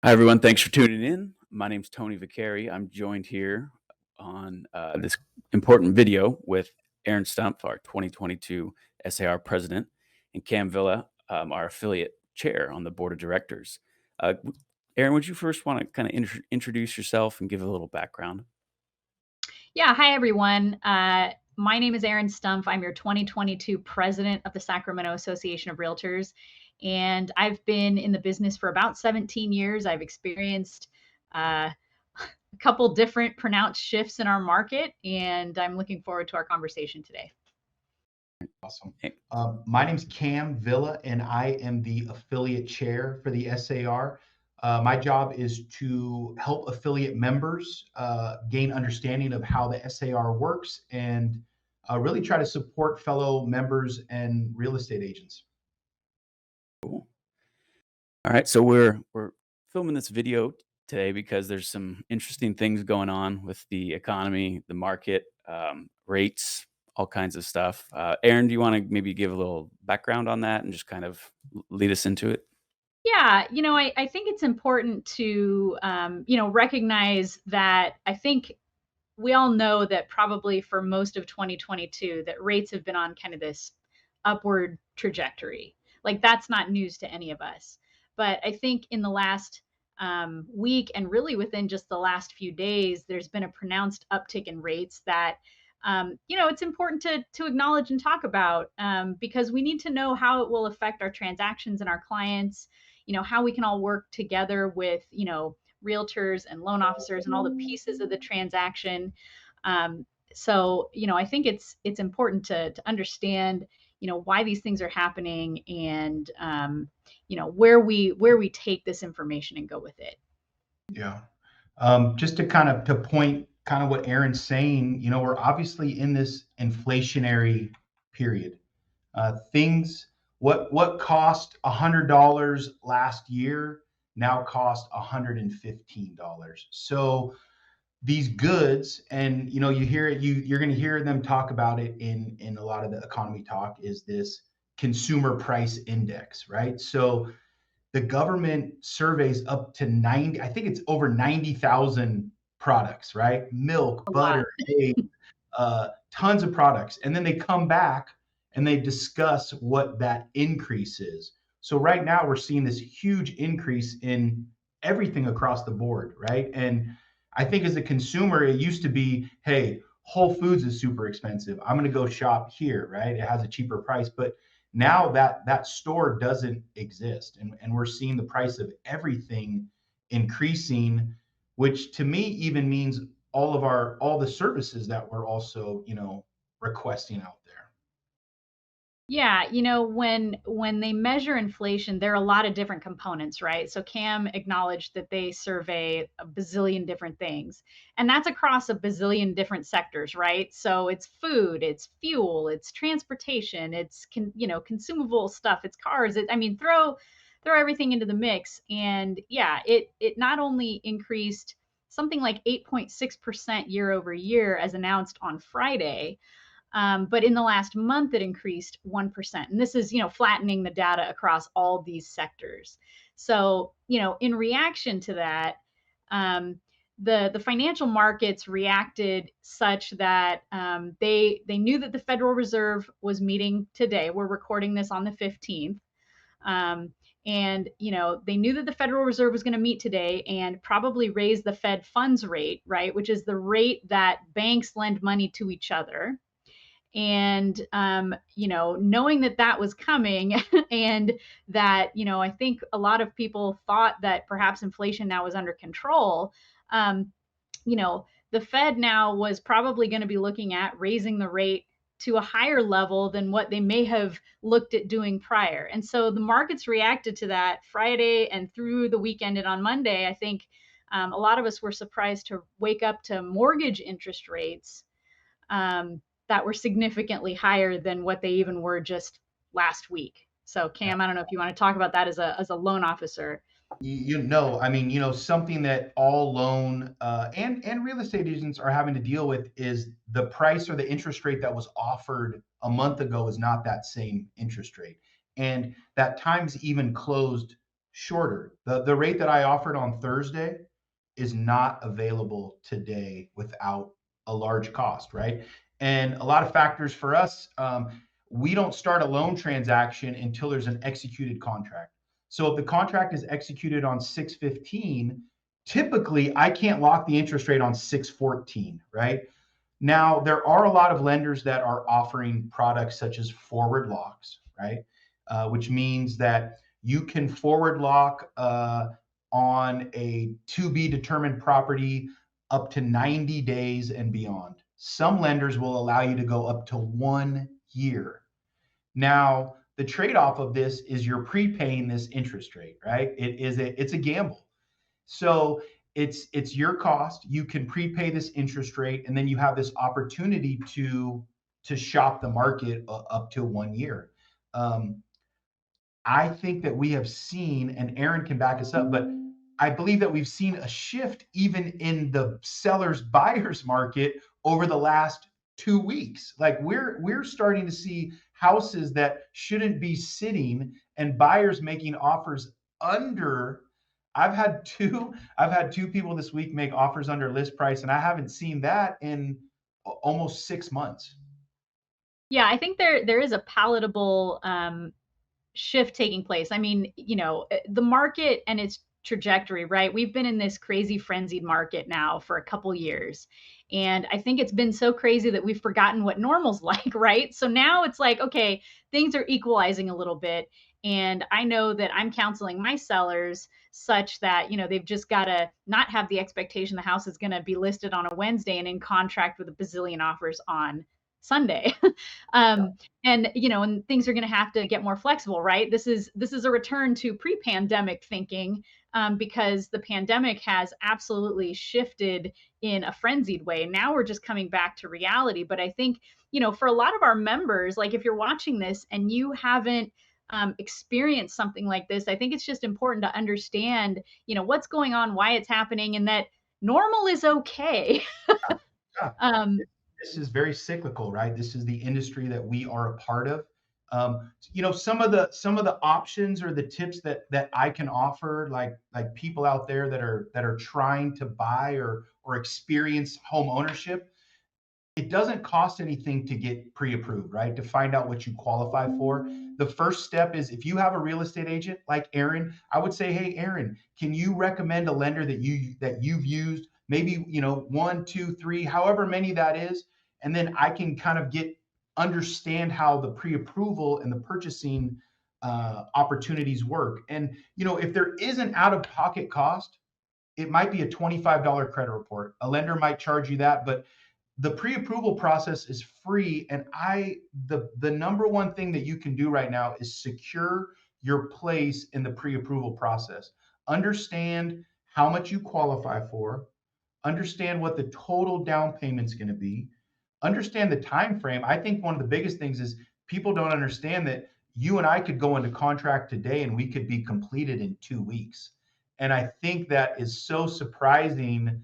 Hi, everyone. Thanks for tuning in. My name's Tony Vicari. I'm joined here on this important video with Aaron Stumpf, our 2022 SAR president, and Cam Villa, our affiliate chair on the board of directors. Aaron, would you first want to kind of introduce yourself and give a little background? Yeah, hi everyone. My name is Aaron Stumpf. I'm your 2022 president of the Sacramento Association of Realtors, and I've been in the business for about 17 years. I've experienced a couple different pronounced shifts in our market, and I'm looking forward to our conversation today. Awesome. Eh, My name's Cam Villa, and I am the affiliate chair for the SAR. My job is to help affiliate members gain understanding of how the SAR works and really try to support fellow members and real estate agents. Cool. All right, so we're filming this video today because there's some interesting things going on with the economy, the market, rates, all kinds of stuff. Aaron, do you want to maybe give a little background on that and just kind of lead us into it? Yeah, I think it's important to, recognize that I think we all know that probably for most of 2022 that rates have been on kind of this upward trajectory. Like that's not news to any of us. But I think in the last week and really within just the last few days, there's been a pronounced uptick in rates that it's important to acknowledge and talk about because we need to know how it will affect our transactions and our clients. How we can all work together with realtors and loan officers and all the pieces of the transaction. I think it's important to understand, why these things are happening and where we take this information and go with it. Yeah. Just to point kind of what Aaron's saying, we're obviously in this inflationary period. Things what cost $100 last year now cost $115. So these goods, and you hear it, you're going to hear them talk about it in a lot of the economy talk, is this consumer price index, right? So the government surveys up to 90, I think it's over 90,000 products, right? Milk, A lot. butter, eggs, tons of products. And then they come back and they discuss what that increase is. So right now we're seeing this huge increase in everything across the board, right? And I think as a consumer, it used to be, hey, Whole Foods is super expensive. I'm going to go shop here, right? It has a cheaper price. But now that store doesn't exist, and we're seeing the price of everything increasing, which to me even means all the services that we're also requesting out there. Yeah, when they measure inflation, there are a lot of different components, right? So Cam acknowledged that they survey a bazillion different things, and that's across a bazillion different sectors, right? So it's food, it's fuel, it's transportation, it's consumable stuff, it's cars. I mean, throw everything into the mix, and yeah, it not only increased something like 8.6% year over year as announced on Friday. But in the last month, it increased 1%. And this is, flattening the data across all these sectors. So, in reaction to that, the financial markets reacted such that they knew that the Federal Reserve was meeting today. We're recording this on the 15th. And they knew that the Federal Reserve was going to meet today and probably raise the Fed funds rate, right, which is the rate that banks lend money to each other. And knowing that that was coming and that I think a lot of people thought that perhaps inflation now was under control. um, the Fed now was probably going to be looking at raising the rate to a higher level than what they may have looked at doing prior. And so the markets reacted to that Friday and through the weekend and on Monday. I think a lot of us were surprised to wake up to mortgage interest rates that were significantly higher than what they even were just last week. So, Cam, I don't know if you want to talk about that as a loan officer. I mean, something that all loan and real estate agents are having to deal with is the price or the interest rate that was offered a month ago is not that same interest rate, and that times even closed shorter. The rate that I offered on Thursday is not available today without a large cost, right? And a lot of factors for us, we don't start a loan transaction until there's an executed contract. So if the contract is executed on 6/15, typically I can't lock the interest rate on 6/14, right? Now, there are a lot of lenders that are offering products such as forward locks, right? Which means that you can forward lock on a to be determined property up to 90 days and beyond. Some lenders will allow you to go up to 1 year. Now, the trade-off of this is you're prepaying this interest rate, right? It's a gamble. So it's your cost. You can prepay this interest rate, and then you have this opportunity to shop the market up to 1 year. Um, I think that we have seen, and Aaron can back us up, but I believe that we've seen a shift even in the sellers buyers market over the last 2 weeks. Like we're starting to see houses that shouldn't be sitting and buyers making offers under. I've had two people this week make offers under list price, and I haven't seen that in almost 6 months. Yeah, I think there is a palatable shift taking place. I mean, the market and its trajectory, right? We've been in this crazy frenzied market now for a couple years. And I think it's been so crazy that we've forgotten what normal's like, right? So now it's like, okay, things are equalizing a little bit. And I know that I'm counseling my sellers such that, they've just got to not have the expectation the house is going to be listed on a Wednesday and in contract with a bazillion offers on Sunday. um, and things are going to have to get more flexible, right? This is a return to pre-pandemic thinking, because the pandemic has absolutely shifted in a frenzied way. Now we're just coming back to reality. But I think, for a lot of our members, like if you're watching this and you haven't experienced something like this, I think it's just important to understand, what's going on, why it's happening, and that normal is okay. Yeah. um, This is very cyclical, right? This is the industry that we are a part of. Some of the options or the tips that I can offer, like people out there that are trying to buy or experience home ownership. It doesn't cost anything to get pre-approved, right? To find out what you qualify for. The first step is if you have a real estate agent like Aaron, I would say, hey, Aaron, can you recommend a lender that you've used? Maybe, one, two, three, however many that is. And then I can kind of understand how the pre-approval and the purchasing opportunities work. And if there is an out-of-pocket cost, it might be a $25 credit report. A lender might charge you that, but the pre-approval process is free. And the number one thing that you can do right now is secure your place in the pre-approval process. Understand how much you qualify for, understand what the total down payment's going to be, understand the time frame. I think one of the biggest things is people don't understand that you and I could go into contract today and we could be completed in 2 weeks. And I think that is so surprising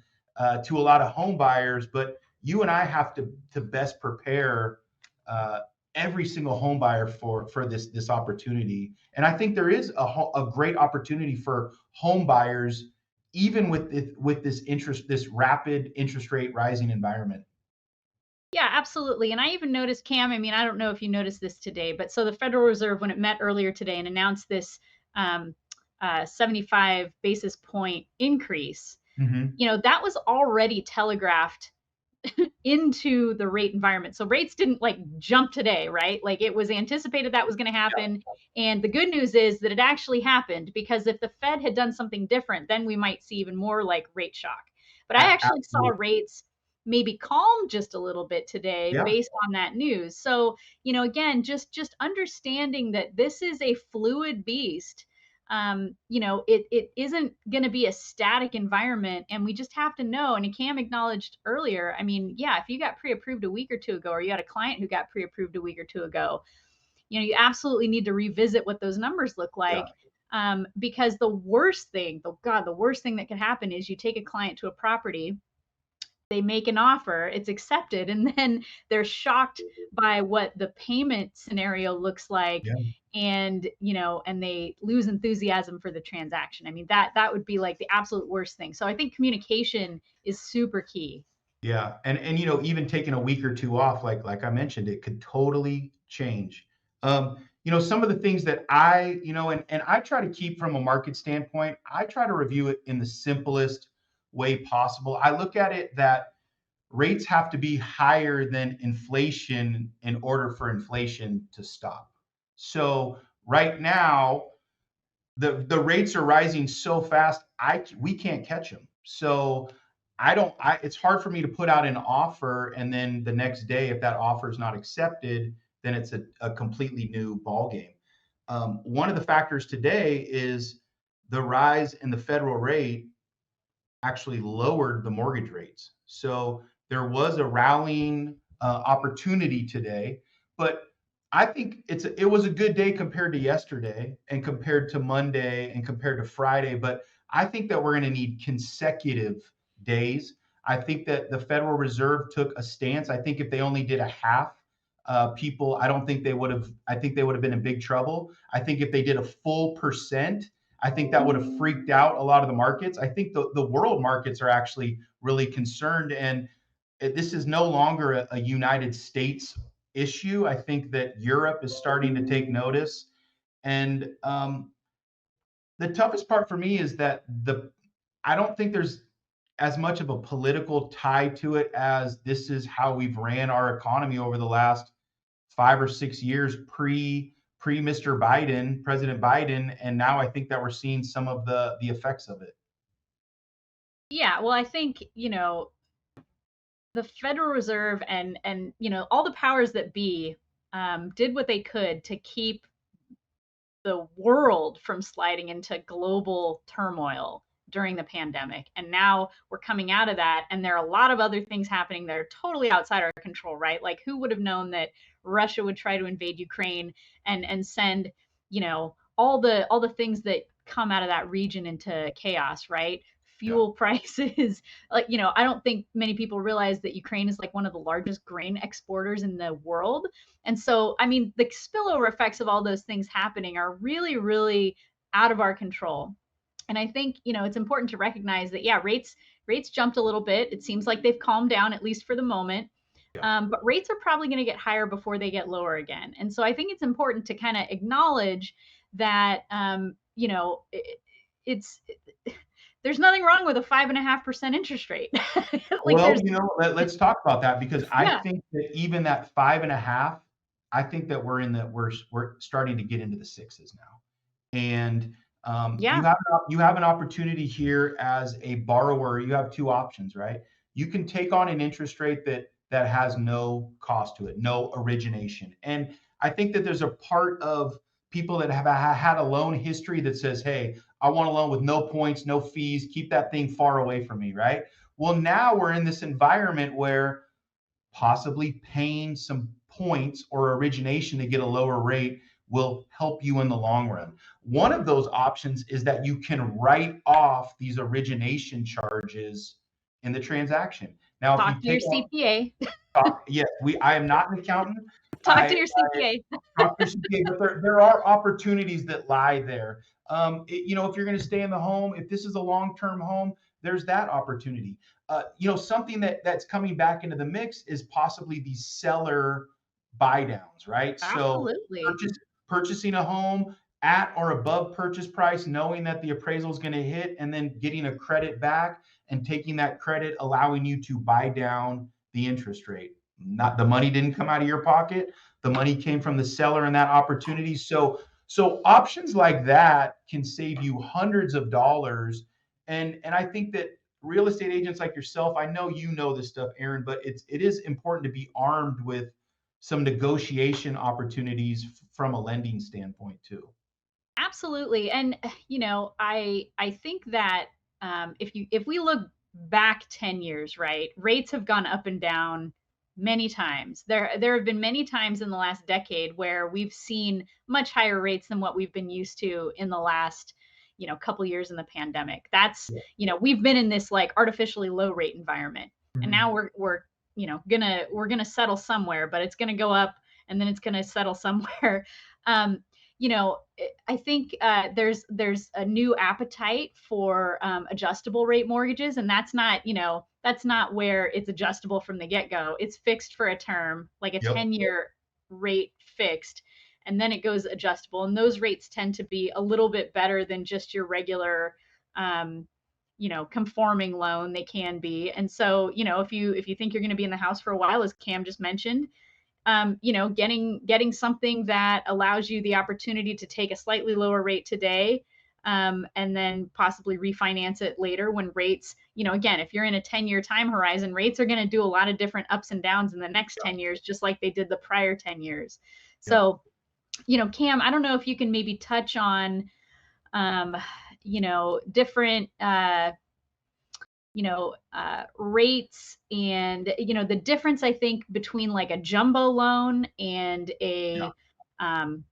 to a lot of home buyers. But you and I have to best prepare uh, every single home buyer for this opportunity. And I think there is a great opportunity for home buyers, even with this rapid interest rate rising environment. Yeah, absolutely. And I even noticed, Cam, I mean, I don't know if you noticed this today, but so the Federal Reserve, when it met earlier today and announced this um, 75 basis point increase, Hmm. that was already telegraphed into the rate environment. So rates didn't like jump today, right? Like it was anticipated that was going to happen. And the good news is that it actually happened, because if the Fed had done something different, then we might see even more like rate shock. But I actually saw Absolutely. rates maybe calm just a little bit today Yeah. based on that news. So, again, just understanding that this is a fluid beast. It isn't going to be a static environment, and we just have to know. And Cam acknowledged earlier, I mean, yeah, if you got pre-approved a week or two ago, or you had a client who got pre-approved a week or two ago, you absolutely need to revisit what those numbers look Yeah. like. Because the worst thing that could happen is you take a client to a property they make an offer, it's accepted, and then they're shocked by what the payment scenario looks like, Yeah. and and they lose enthusiasm for the transaction. I mean, that would be like the absolute worst thing. So I think communication is super key. Yeah, and even taking a week or two off, like I mentioned, it could totally change. Some of the things that and I try to keep from a market standpoint, I try to review it in the simplest way possible. I look at it that rates have to be higher than inflation in order for inflation to stop. So right now, the rates are rising so fast, we can't catch them. So I don't I it's hard for me to put out an offer, and then the next day, if that offer is not accepted, then it's a completely new ball game. One of the factors today is the rise in the federal rate actually lowered the mortgage rates. So there was a rallying opportunity today, but I think it was a good day compared to yesterday and compared to Monday and compared to Friday. But I think that we're going to need consecutive days. I think that the Federal Reserve took a stance. I think if they only did a half, people, I don't think they would have. I think they would have been in big trouble. I think if they did a full percent, I think that would have freaked out a lot of the markets. I think the world markets are actually really concerned, and this is no longer a United States issue. I think that Europe is starting to take notice, and the toughest part for me is that I don't think there's as much of a political tie to it as this is how we've ran our economy over the last 5 or 6 years pre Mr. Biden, President Biden, and now I think that we're seeing some of the effects of it. Yeah, well, I think, the Federal Reserve and all the powers that be did what they could to keep the world from sliding into global turmoil during the pandemic. And now we're coming out of that, and there are a lot of other things happening that are totally outside our control, right? Like, who would have known that Russia would try to invade Ukraine and send, all the things that come out of that region into chaos, right? Yeah. Fuel prices. Like, I don't think many people realize that Ukraine is like one of the largest grain exporters in the world. And so, I mean, the spillover effects of all those things happening are really, really out of our control. And I think, it's important to recognize that, yeah, rates jumped a little bit. It seems like they've calmed down, at least for the moment. Yeah. But rates are probably going to get higher before they get lower again. And so I think it's important to kind of acknowledge that, it's there's nothing wrong with a 5.5% interest rate. Like, Well, there's, let's talk about that because I yeah, think that even that 5.5, I think that we're starting to get into the sixes now. And yeah, you have an opportunity here as a borrower. You have two options, right? You can take on an interest rate that has no cost to it, no origination. And I think that there's a part of people that have had a loan history that says, "Hey, I want a loan with no points, no fees, keep that thing far away from me," right? Well, now we're in this environment where possibly paying some points or origination to get a lower rate will help you in the long run. One of those options is that you can write off these origination charges in the transaction. Now, if you talk to your take on, CPA. yes, I am not an accountant. Talk to I your CPA. talk to your CPA, but there are opportunities that lie there. If you're going to stay in the home, if this is a long-term home, there's that opportunity. Something that's coming back into the mix is possibly these seller buy downs, right? So Absolutely. purchasing a home at or above purchase price, knowing that the appraisal is going to hit, and then getting a credit back and taking that credit, allowing you to buy down the interest rate. Not the money didn't come out of your pocket, the money came from the seller and that opportunity. So options like that can save you hundreds of dollars. And I think that real estate agents like yourself, I know you know this stuff, Aaron, but it is important to be armed with some negotiation opportunities from a lending standpoint too. Absolutely. And I think that if we look back 10 years, right, rates have gone up and down many times. There have been many times in the last decade where we've seen much higher rates than what we've been used to in the last, couple years in the pandemic. That's, Yeah. we've been in this like artificially low rate environment. and Mhm. now we're we're gonna settle somewhere, but it's gonna go up and then it's gonna settle somewhere. um, I think there's a new appetite for adjustable rate mortgages, and that's not where it's adjustable from the get go. It's fixed for a term, like a Yep. 10-year rate fixed, and then it goes adjustable. And those rates tend to be a little bit better than just your regular, um, conforming loan. They can be. And so, if you think you're going to be in the house for a while, as Cam just mentioned, getting something that allows you the opportunity to take a slightly lower rate today, and then possibly refinance it later when rates, again, if you're in a 10-year time horizon, rates are going to do a lot of different ups and downs in the next 10 years, just like they did the prior 10 years. Yep. So, Cam, I don't know if you can maybe touch on, different, rates and, the difference, I think, between like a jumbo loan and Yeah. a, um,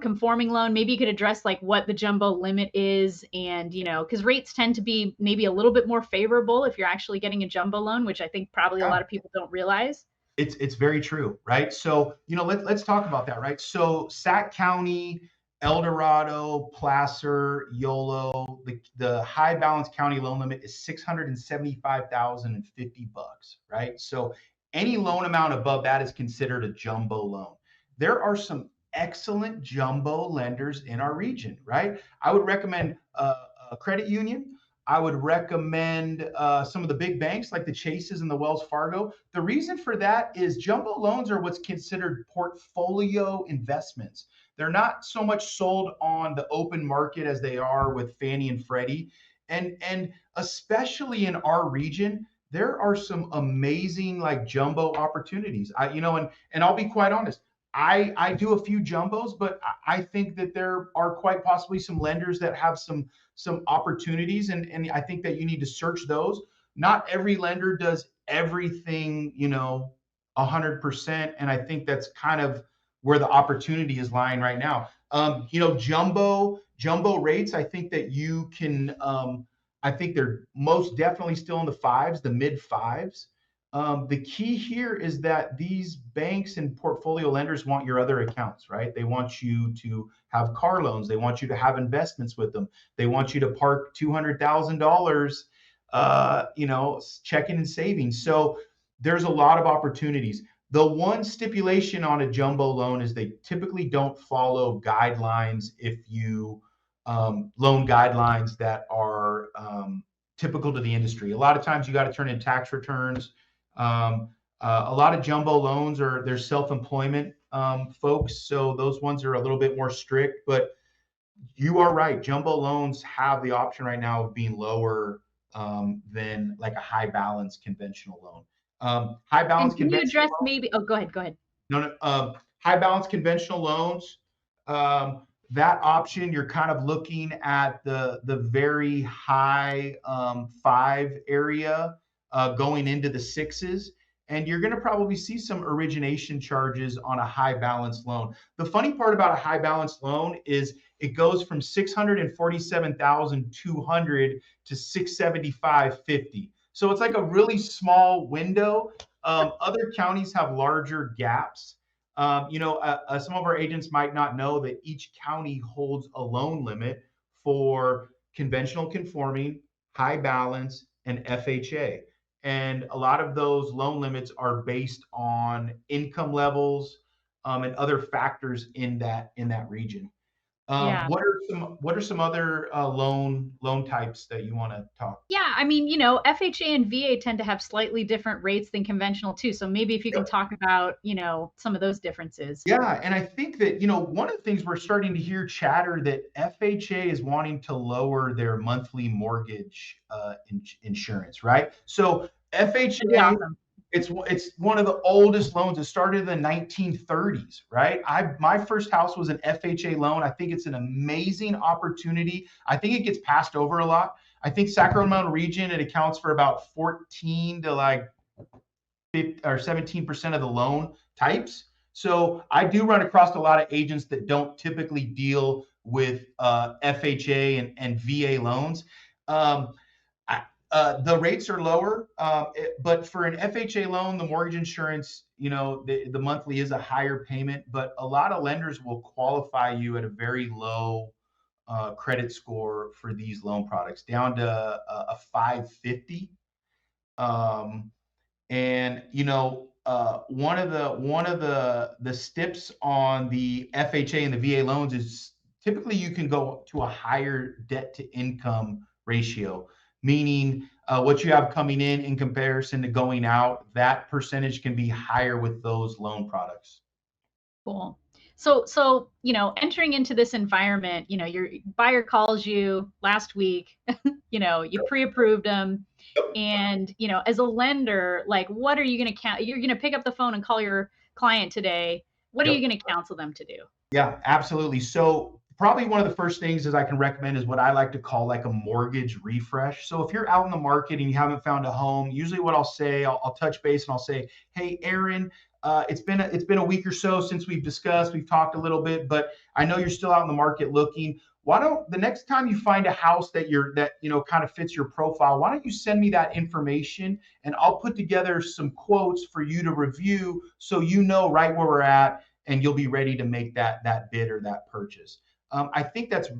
conforming loan. Maybe you could address like what the jumbo limit is, and, because rates tend to be maybe a little bit more favorable if you're actually getting a jumbo loan, which I think probably a Yeah. lot of people don't realize. It's very true, right? So, let's talk about that, right? So, Sac County, El Dorado, Placer, Yolo, the high balance county loan limit is $675,050, right? So, any loan amount above that is considered a jumbo loan. There are some excellent jumbo lenders in our region, right? I would recommend a credit union. I would recommend some of the big banks like the Chases and the Wells Fargo. The reason for that is jumbo loans are what's considered portfolio investments. They're not so much sold on the open market as they are with Fannie and Freddie. And especially in our region, there are some amazing like jumbo opportunities. And I'll be quite honest. I do a few jumbos, but I think that there are quite possibly some lenders that have some opportunities, and I think that you need to search those. Not every lender does everything 100%, and I think that's kind of where the opportunity is lying right now. Jumbo rates, I think that you can I think they're most definitely still in the fives, the mid fives. The key here is that these banks and portfolio lenders want your other accounts, right? They want you to have car loans. They want you to have investments with them. They want you to park $200,000, checking and savings. So there's a lot of opportunities. The one stipulation on a jumbo loan is they typically don't follow guidelines if you loan guidelines that are typical to the industry. A lot of times you got to turn in tax returns. A lot of jumbo loans are they're self-employment folks, so those ones are a little bit more strict. But you are right. Jumbo loans have the option right now of being lower than like a high balance conventional loan. High balance And can you conventional address maybe, oh, go ahead, go ahead. no, no, high balance conventional loans. That option, you're kind of looking at the very high five area going into the sixes, and you're going to probably see some origination charges on a high balance loan. The funny part about a high balance loan is it goes from 647,200 to 675,50. So it's like a really small window. Other counties have larger gaps. Some of our agents might not know that each county holds a loan limit for conventional conforming, high balance, and FHA. And a lot of those loan limits are based on income levels and other factors in that region. Yeah. What are some other loan types that you want to talk? Yeah, I mean, FHA and VA tend to have slightly different rates than conventional too. So maybe if you can talk about, some of those differences. Yeah, and I think that, one of the things we're starting to hear chatter that FHA is wanting to lower their monthly mortgage insurance, right? So That'd be FHA, awesome. it's one of the oldest loans. It started in the 1930s, right? My first house was an FHA loan. I think it's an amazing opportunity. I think it gets passed over a lot. I think Sacramento region, it accounts for about 14 to like 15 or 17% of the loan types. So I do run across a lot of agents that don't typically deal with FHA and VA loans. Um, The rates are lower, but for an FHA loan, the mortgage insurance, the monthly is a higher payment, but a lot of lenders will qualify you at a very low credit score for these loan products, down to a 550. Um, and one of the steps on the FHA and the VA loans is typically you can go to a higher debt to income ratio, meaning what you have coming in comparison to going out, that percentage can be higher with those loan products. Cool. So, entering into this environment, your buyer calls you last week, you pre-approved them. And, as a lender, like, what are you going to count? You're going to pick up the phone and call your client today. What are you Yep. going to counsel them to do? Yeah, absolutely. So probably one of the first things is I can recommend is what I like to call like a mortgage refresh. So if you're out in the market and you haven't found a home, usually what I'll say, I'll touch base and I'll say, hey, Aaron, it's been a week or so since we've talked a little bit, but I know you're still out in the market looking. Why don't the next time you find a house that kind of fits your profile, why don't you send me that information and I'll put together some quotes for you to review so you know right where we're at and you'll be ready to make that bid or that purchase. I think that's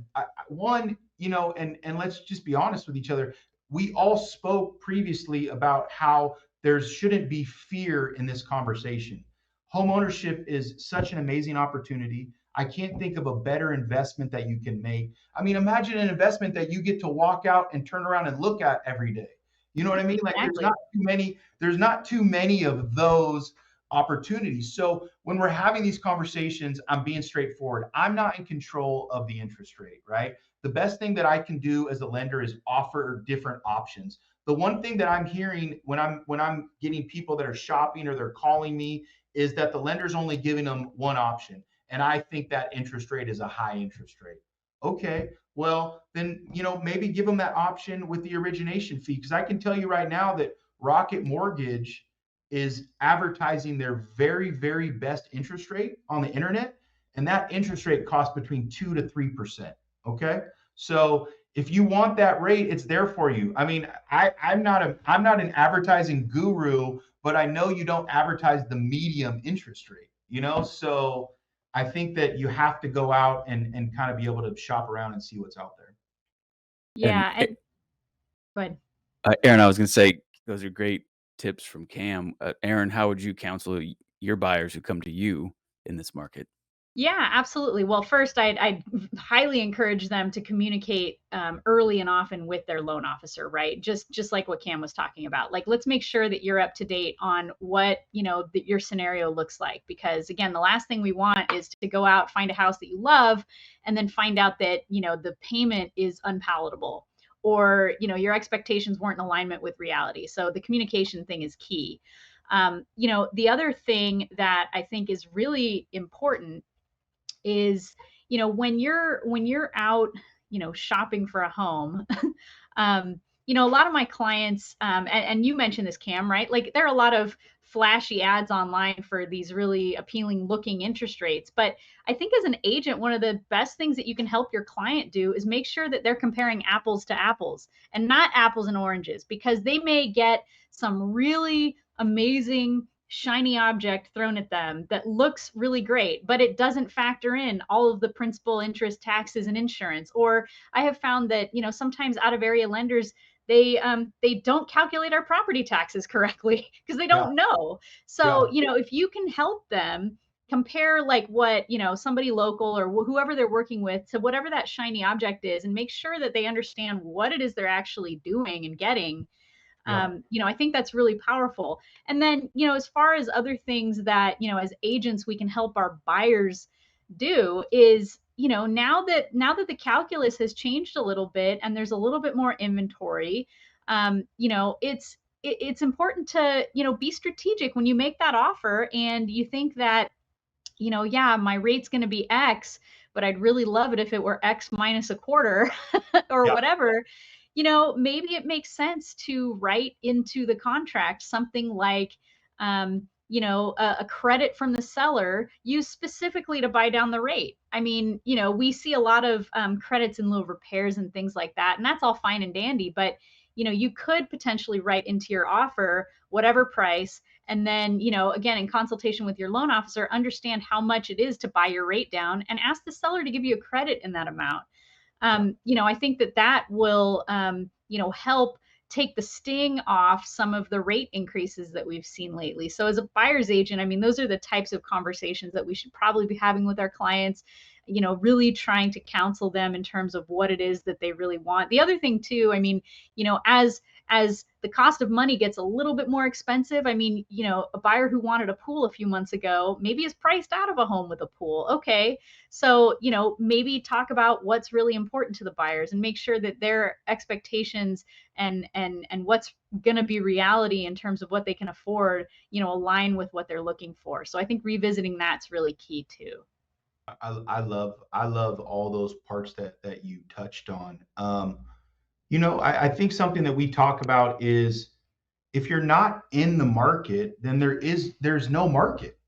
one, and let's just be honest with each other. We all spoke previously about how there shouldn't be fear in this conversation. Home ownership is such an amazing opportunity. I can't think of a better investment that you can make. I mean, imagine an investment that you get to walk out and turn around and look at every day. You know what I mean? Like Exactly. there's not too many of those opportunities. So when we're having these conversations, I'm being straightforward. I'm not in control of the interest rate, right? The best thing that I can do as a lender is offer different options. The one thing that I'm hearing when I'm getting people that are shopping or they're calling me is that the lender's only giving them one option. And I think that interest rate is a high interest rate. Okay, well, then, maybe give them that option with the origination fee. Because I can tell you right now that Rocket Mortgage is advertising their very, very best interest rate on the internet. And that interest rate costs between 2 to 3%. Okay. So if you want that rate, it's there for you. I mean, I'm not an advertising guru, but I know you don't advertise the medium interest rate. So I think that you have to go out and kind of be able to shop around and see what's out there. And Yeah. And go ahead. Aaron, I was going to say those are great tips from Cam. Aaron, how would you counsel your buyers who come to you in this market? Yeah, absolutely. Well, first, I'd highly encourage them to communicate early and often with their loan officer, right? Just like what Cam was talking about. Like, let's make sure that you're up to date on what that your scenario looks like. Because again, the last thing we want is to go out, find a house that you love, and then find out that the payment is unpalatable, or your expectations weren't in alignment with reality. So the communication thing is key. The other thing that I think is really important is when you're out shopping for a home. A lot of my clients, and you mentioned this, Cam, right? Like, there are a lot of flashy ads online for these really appealing looking interest rates, but I think as an agent, one of the best things that you can help your client do is make sure that they're comparing apples to apples and not apples and oranges, because they may get some really amazing shiny object thrown at them that looks really great, but it doesn't factor in all of the principal, interest, taxes, and insurance. Or I have found that sometimes out of area lenders, they don't calculate our property taxes correctly because they Yeah, don't know. yeah, So if you can help them compare, like, what somebody local or whoever they're working with to whatever that shiny object is, and make sure that they understand what it is they're actually doing and getting. yeah, I think that's really powerful. And then, as far as other things that, as agents, we can help our buyers do is, now that the calculus has changed a little bit and there's a little bit more inventory, it's important to, be strategic when you make that offer and you think that, yeah, my rate's going to be X, but I'd really love it if it were X minus a quarter or yeah, whatever. Maybe it makes sense to write into the contract something like, a credit from the seller used specifically to buy down the rate. I mean, we see a lot of credits in lieu of repairs and things like that, and that's all fine and dandy. But you could potentially write into your offer whatever price, and then, again, in consultation with your loan officer, understand how much it is to buy your rate down and ask the seller to give you a credit in that amount. I think that will, help take the sting off some of the rate increases that we've seen lately. So as a buyer's agent, I mean, those are the types of conversations that we should probably be having with our clients, really trying to counsel them in terms of what it is that they really want. The other thing too, I mean, as the cost of money gets a little bit more expensive, I mean, a buyer who wanted a pool a few months ago maybe is priced out of a home with a pool. Okay. So, maybe talk about what's really important to the buyers and make sure that their expectations and what's going to be reality in terms of what they can afford, align with what they're looking for. So I think revisiting that's really key too. I love all those parts that you touched on. I think something that we talk about is if you're not in the market, then there's no market,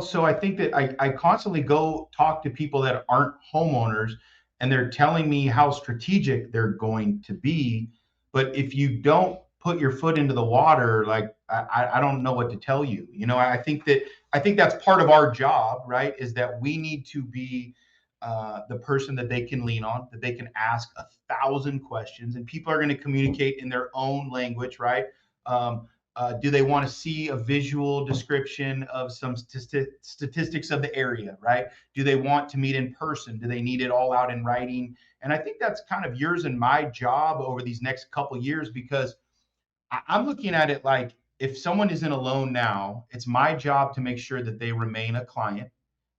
So I think that I constantly go talk to people that aren't homeowners, and they're telling me how strategic they're going to be. But if you don't put your foot into the water, like I don't know what to tell you. I think that's part of our job, right? Is that we need to be the person that they can lean on, that they can ask 1,000 questions, and people are going to communicate in their own language, right? Do they want to see a visual description of some statistics of the area, right? Do they want to meet in person? Do they need it all out in writing? And I think that's kind of yours and my job over these next couple of years, because I'm looking at it like if someone is in a loan now, it's my job to make sure that they remain a client.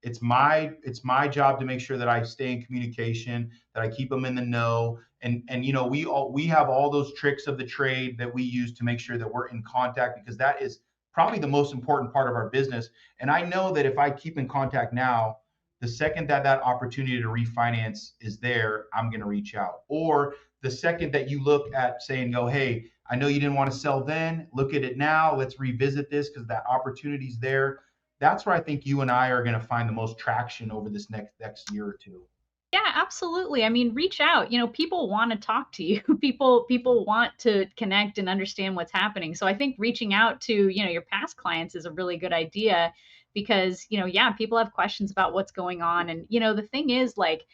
It's my job to make sure that I stay in communication, that I keep them in the know, and we have all those tricks of the trade that we use to make sure that we're in contact, because that is probably the most important part of our business. And I know that if I keep in contact now, the second that opportunity to refinance is there, I'm going to reach out. Or the second that you look at saying, go, hey, I know you didn't want to sell then. Look at it now. Let's revisit this because that opportunity's there. That's where I think you and I are going to find the most traction over this next year or two. Yeah, absolutely. I mean, reach out. People want to talk to you. People want to connect and understand what's happening. So I think reaching out to, your past clients is a really good idea because, yeah, people have questions about what's going on. And, the thing is, like,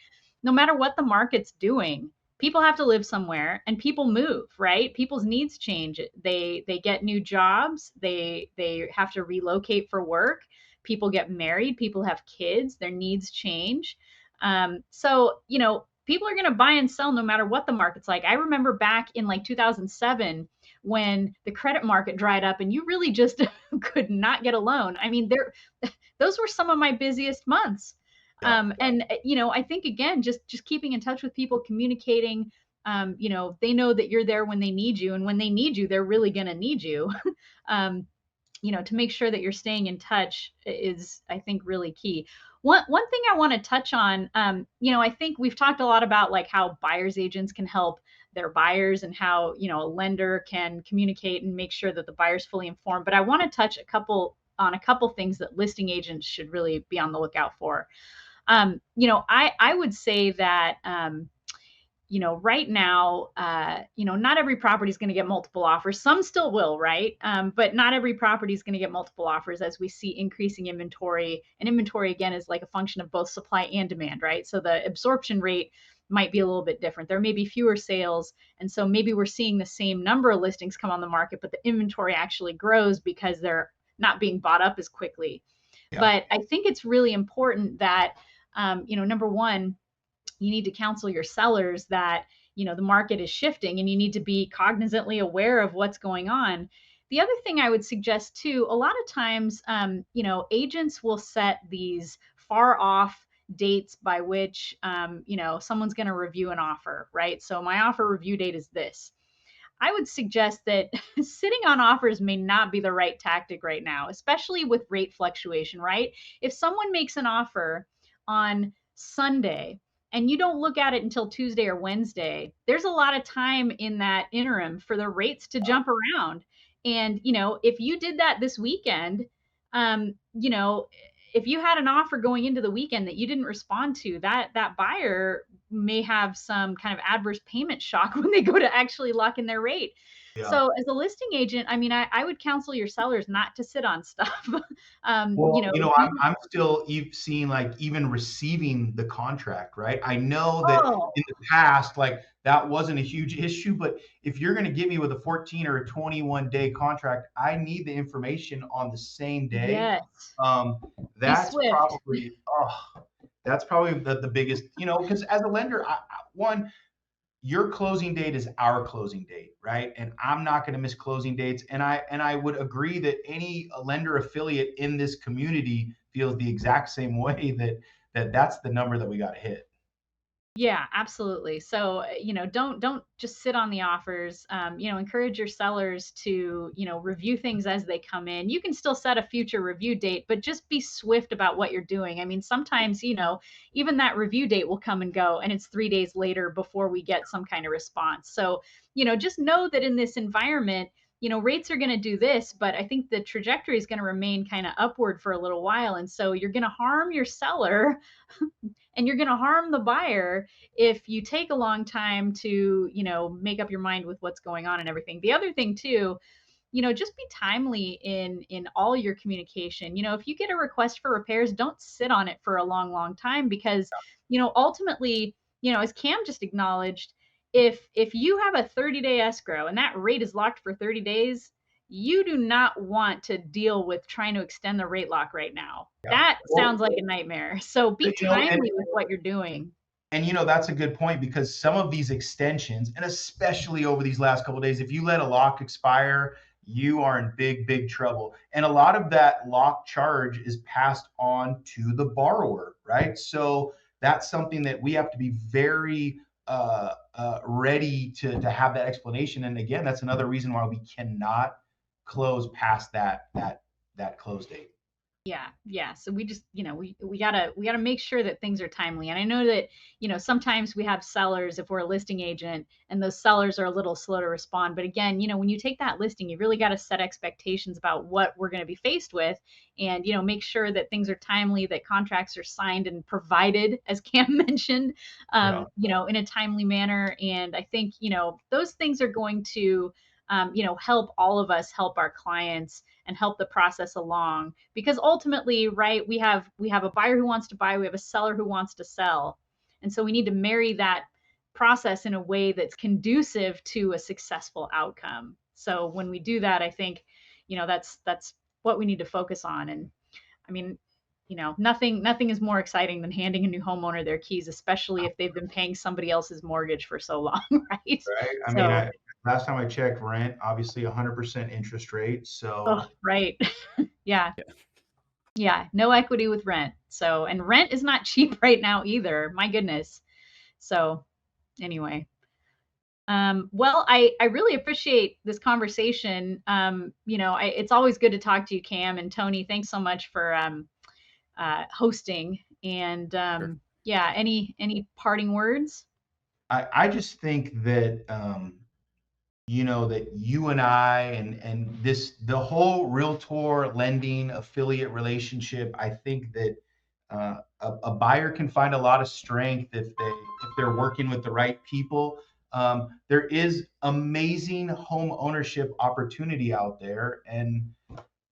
no matter what the market's doing, people have to live somewhere and people move, right? People's needs change. They get new jobs, they have to relocate for work, people get married, people have kids, their needs change. So, people are going to buy and sell no matter what the market's like. I remember back in like 2007 when the credit market dried up and you really just could not get a loan. I mean, those were some of my busiest months. Yeah. And I think again, just keeping in touch with people, communicating, they know that you're there when they need you, and when they need you, they're really going to need you. um, to make sure that you're staying in touch is, I think, really key. One thing I want to touch on, I think we've talked a lot about like how buyers agents can help their buyers and how, a lender can communicate and make sure that the buyer's fully informed. But I want to touch on a couple things that listing agents should really be on the lookout for. I would say that, right now, not every property is going to get multiple offers. Some still will, right? But not every property is going to get multiple offers as we see increasing inventory. And inventory, again, is like a function of both supply and demand, right? So the absorption rate might be a little bit different. There may be fewer sales. And so maybe we're seeing the same number of listings come on the market, but the inventory actually grows because they're not being bought up as quickly. Yeah. But I think it's really important that, number one, you need to counsel your sellers that, the market is shifting and you need to be cognizantly aware of what's going on. The other thing I would suggest too, a lot of times, agents will set these far off dates by which, someone's going to review an offer, right? So my offer review date is this. I would suggest that sitting on offers may not be the right tactic right now, especially with rate fluctuation, right? If someone makes an offer on Sunday and you don't look at it until Tuesday or Wednesday, there's a lot of time in that interim for the rates to jump around. And, if you did that this weekend, um, you know, if you had an offer going into the weekend that you didn't respond to, that buyer may have some kind of adverse payment shock when they go to actually lock in their rate. Yeah. So as a listing agent, I mean, I would counsel your sellers not to sit on stuff. Well, Do I'm still seeing like even receiving the contract, right? I know that oh, in the past, like that wasn't a huge issue, but if you're going to get me with a 14 or a 21-day contract, I need the information on the same day. yes. Um, Be that's swift. probably, that's probably the biggest, because as a lender, one, your closing date is our closing date, right? And I'm not going to miss closing dates. And I would agree that any lender affiliate in this community feels the exact same way that's the number that we got to hit. Yeah, absolutely. So, don't just sit on the offers. Encourage your sellers to, review things as they come in. You can still set a future review date, but just be swift about what you're doing. I mean, sometimes, even that review date will come and go, and it's 3 days later before we get some kind of response. So, just know that in this environment, rates are going to do this, but I think the trajectory is going to remain kind of upward for a little while. And so you're going to harm your seller and you're going to harm the buyer if you take a long time to make up your mind with what's going on and everything. The other thing too, just be timely in all your communication. If you get a request for repairs, don't sit on it for a long time, because ultimately, as Cam just acknowledged, if you have a 30-day escrow and that rate is locked for 30 days, you do not want to deal with trying to extend the rate lock right now. Yeah. That Well, sounds like a nightmare. So be and timely with what you're doing. that's a good point, because some of these extensions, and especially over these last couple of days, if you let a lock expire, you are in big trouble. And a lot of that lock charge is passed on to the borrower, right? So that's something that we have to be very ready to have that explanation. And again, that's another reason why we cannot close past that close date. Yeah. So we just, we gotta make sure that things are timely. And I know that, sometimes we have sellers, if we're a listing agent, and those sellers are a little slow to respond. But again, when you take that listing, you really got to set expectations about what we're going to be faced with, and make sure that things are timely, that contracts are signed and provided, as Cam mentioned, Yeah. in a timely manner. And I think, those things are going to help all of us help our clients and help the process along, because ultimately, right, we have a buyer who wants to buy, we have a seller who wants to sell, and so we need to marry that process in a way that's conducive to a successful outcome. So when we do that, I think that's what we need to focus on. And I mean, nothing is more exciting than handing a new homeowner their keys, especially if they've been paying somebody else's mortgage for so long, right? Right. I mean, So last time I checked, rent, obviously 100% interest rate. oh, So right. Yeah. Yeah. Yeah. No equity with rent. So, and rent is not cheap right now either. My goodness. So, anyway. Well, I really appreciate this conversation. It's always good to talk to you, Cam and Tony. Thanks so much for hosting. And Sure. yeah, any parting words? I just think that that you and I and the whole realtor lending affiliate relationship, I think that a buyer can find a lot of strength if they're working with the right people. There is amazing home ownership opportunity out there, and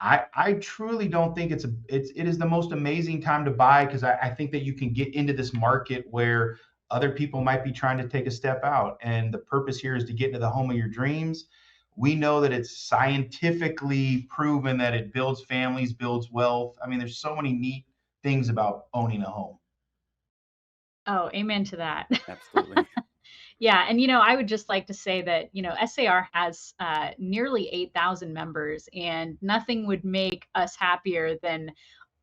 I truly don't think it is the most amazing time to buy, because I think that you can get into this market where other people might be trying to take a step out. And the purpose here is to get into the home of your dreams. We know that it's scientifically proven that it builds families, builds wealth. I mean, there's so many neat things about owning a home. Oh, amen to that. Absolutely. Yeah, and I would just like to say that SAR has nearly 8,000 members, and nothing would make us happier than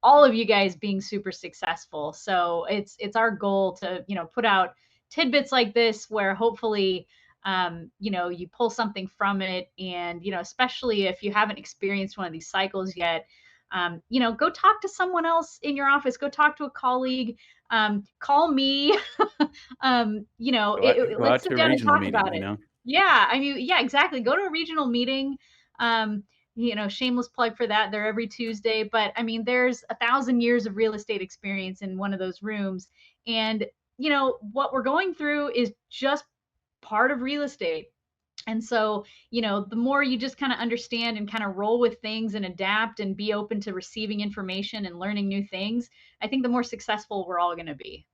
all of you guys being super successful. So it's our goal to put out tidbits like this, where hopefully you pull something from it. And especially if you haven't experienced one of these cycles yet, go talk to someone else in your office, go talk to a colleague, call me. Go Let's out sit to a down and regional talk meeting, about it. Yeah, I mean, yeah, exactly. Go to a regional meeting. Um, Shameless plug for that. They're every Tuesday, but I mean, there's 1,000 years of real estate experience in one of those rooms. And what we're going through is just part of real estate. And so, the more you just kind of understand and kind of roll with things and adapt and be open to receiving information and learning new things, I think the more successful we're all going to be.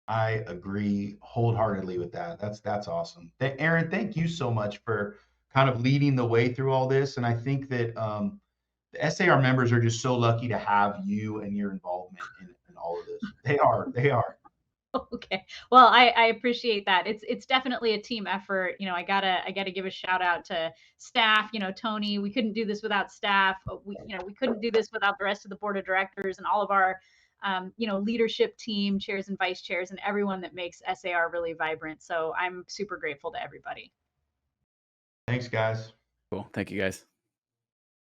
I agree wholeheartedly with that. That's awesome. Aaron, thank you so much for kind of leading the way through all this. And I think that the SAR members are just so lucky to have you and your involvement in all of this. They are. They are. Okay. Well, I appreciate that. It's definitely a team effort. I gotta give a shout out to staff. Tony, we couldn't do this without staff. We couldn't do this without the rest of the board of directors and all of our leadership team, chairs and vice chairs, and everyone that makes SAR really vibrant. So I'm super grateful to everybody. Thanks, guys. Cool. Thank you, guys.